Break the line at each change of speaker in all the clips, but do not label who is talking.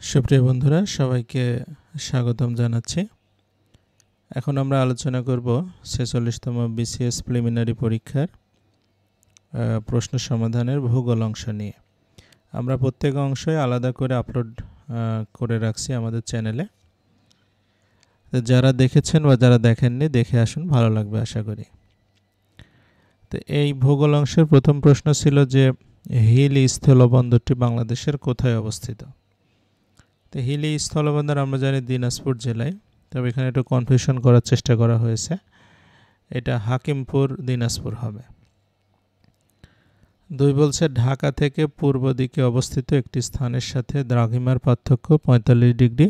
সুপ্রিয় বন্ধুরা, সবাইকে স্বাগতম জানাচ্ছি। এখন আমরা আলোচনা করব ৪৬তম বিসিএস প্রিলিমিনারি পরীক্ষার প্রশ্ন সমাধানের ভূগোল অংশ নিয়ে। আমরা প্রত্যেক অংশই আলাদা করে আপলোড করে রাখছি আমাদের চ্যানেলে। যারা দেখেছেন বা যারা দেখেননি দেখে আসুন, ভালো লাগবে আশা করি। তো এই ভূগোল অংশের প্রথম প্রশ্ন ছিল যে হিলি স্থলবন্দরটি বাংলাদেশের কোথায় অবস্থিত। তো হিলি স্থলবন্দর আমরা জানি দিনাজপুর জেলায়, তবে এখানে একটু কনফিউশন করার চেষ্টা করা হয়েছে, এটা হাকিমপুর দিনাজপুর হবে। ২ বলছে ঢাকা থেকে পূর্ব দিকে অবস্থিত একটি স্থানের সাথে দ্রাঘিমার পার্থক্য ৪৫ ডিগ্রি।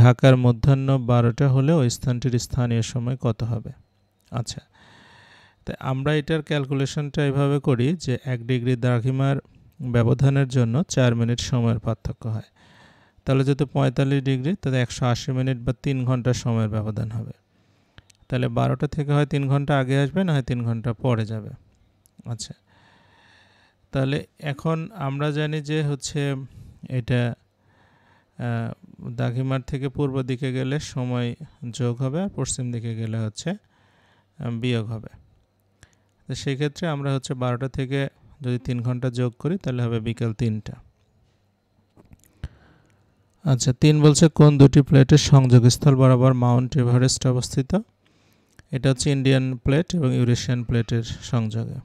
ঢাকার মধ্যাহ্ন ১২টা হলে ওই স্থানটির স্থানীয় সময় কত হবে। আচ্ছা, তো আমরা এটার ক্যালকুলেশনটা এভাবে করি যে ১ ডিগ্রি দ্রাঘিমার ব্যবধানের জন্য ৪ মিনিট সময়ের পার্থক্য হয়। তাহলে যেহেতু ৪৫ ডিগ্রি, তাহলে ১৮০ মিনিট বা ৩ ঘন্টা সময়ের ব্যবধান হবে। তাহলে ১২টা থেকে হয় ৩ ঘন্টা আগে আসবে, না হয় ৩ ঘন্টা পরে যাবে। আচ্ছা, তাহলে এখন আমরা জানি যে হচ্ছে এটা দ্রাঘিমার থেকে পূর্ব দিকে গেলে সময় যোগ হবে, আর পশ্চিম দিকে গেলে হচ্ছে বিয়োগ হবে। তো সেই ক্ষেত্রে আমরা হচ্ছে ১২টা থেকে যদি ৩ ঘন্টা যোগ করি তাহলে হবে বিকেল ৩টা। আচ্ছা, ৩ বলছে কোন দুটি প্লেটের সংযোগস্থল বরাবর মাউন্ট এভারেস্ট অবস্থিত। এটা হচ্ছে ইন্ডিয়ান প্লেট এবং ইউরেশিয়ান প্লেটের সংযোগে।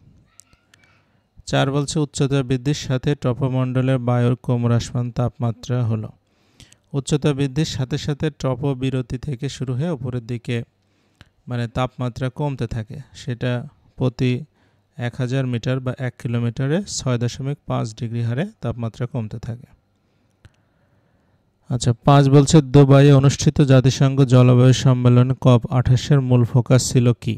৪ বলছে উচ্চতা বৃদ্ধির সাথে ট্রপোমণ্ডলের বায়ুর ক্রমহ্রাসমান তাপমাত্রা হলো। উচ্চতা বৃদ্ধির সাথে সাথে ট্রপোবিরতি থেকে শুরু হয়ে উপরের দিকে মানে তাপমাত্রা কমতে থাকে, সেটা প্রতি ১০০০ মিটার বা ১ কিলোমিটারে ৬.৫ ডিগ্রি হারে তাপমাত্রা কমতে থাকে। আচ্ছা, ৫ বলছে দুবাইয়ে অনুষ্ঠিত জাতিসংঘ জলবায়ু সম্মেলন COP28-এর মূল ফোকাস ছিল কি।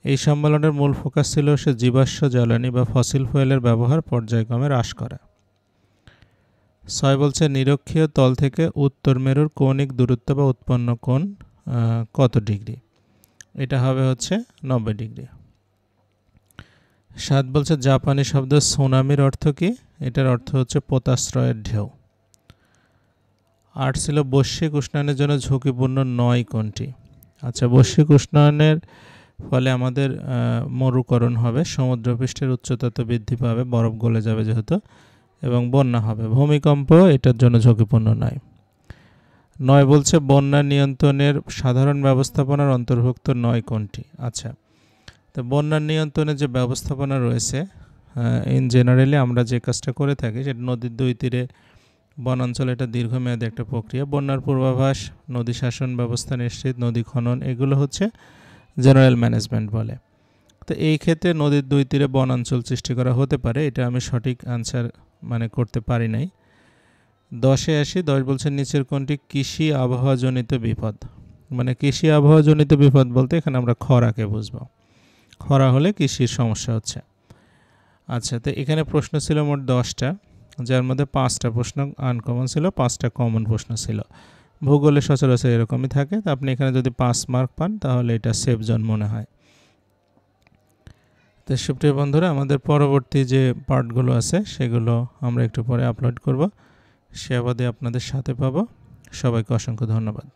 এই সম্মেলনের মূল ফোকাস ছিল সে জীবাশ্ম জ্বালানি বা ফসিল ফুয়েলের ব্যবহার পর্যায়ক্রমে হ্রাস করা। ৬ বলছে নিরক্ষীয় তল থেকে উত্তর মেরুর কৌণিক দূরত্ব বা উৎপন্ন কোণ কত ডিগ্রি। এটা হবে হচ্ছে ৯০ ডিগ্রি। ৭ বলছে জাপানি শব্দ সুনামির অর্থ কি। এটার অর্থ হচ্ছে পোতাশ্রয়ের ঢেউ। ৮ ছিল বৈশ্বিক উষ্ণায়নের জন্য ঝুঁকিপূর্ণ নয় কোনটি। আচ্ছা, বৈশ্বিক উষ্ণায়নের ফলে আমাদের মরুকরণ হবে, সমুদ্রপৃষ্ঠের উচ্চতা তো বৃদ্ধি পাবে, বরফ গলে যাবে যেহেতু, এবং বন্যা হবে। ভূমিকম্প এটার জন্য ঝুঁকিপূর্ণ নয়। ৯ বলছে বন্যা নিয়ন্ত্রণের সাধারণ ব্যবস্থাপনার অন্তর্ভুক্ত নয় কোনটি। আচ্ছা, তো বন্যা নিয়ন্ত্রণের যে ব্যবস্থাপনা রয়েছে ইন জেনারেলি আমরা যে কাজটা করে থাকি সেটা নদীর ২ তীরে বনাঞ্চল, এটা দীর্ঘমেয়াদী একটা প্রক্রিয়া। বন্যার পূর্বাভাস, নদী শাসন ব্যবস্থা নিশ্চিত, নদী খনন, এগুলো হচ্ছে জেনারেল ম্যানেজমেন্ট বলে। তো এই ক্ষেত্রে নদীর ২ তীরে বনাঞ্চল সৃষ্টি করা হতে পারে, এটা আমি সঠিক আনসার করতে পারি নাই। ১০-এ আসি। ১০ বলছে নিচের কোনটি কৃষি আবহাওয়াজনিত বিপদ। কৃষি আবহাওয়াজনিত বিপদ বলতে এখানে আমরা খরাকে বুঝবো। খরা হলে কৃষির সমস্যা হচ্ছে। আচ্ছা, তো এখানে প্রশ্ন ছিল মোট 10টা, যার মধ্যে 5টা প্রশ্ন আনকমন ছিল, 5টা কমন প্রশ্ন ছিল। ভূগোলে সচরাচর এরকমই থাকে। তো আপনি এখানে যদি 5 মার্ক পান তাহলে এটা সেফ জোন মনে হয়। তো সুপ্রিয় বন্ধুরা, আমাদের পরবর্তী যে পার্টগুলো আছে সেগুলো আমরা একটু পরে আপলোড করব। সে অবধি আপনাদের সাথে পাবো। সবাইকে অসংখ্য ধন্যবাদ।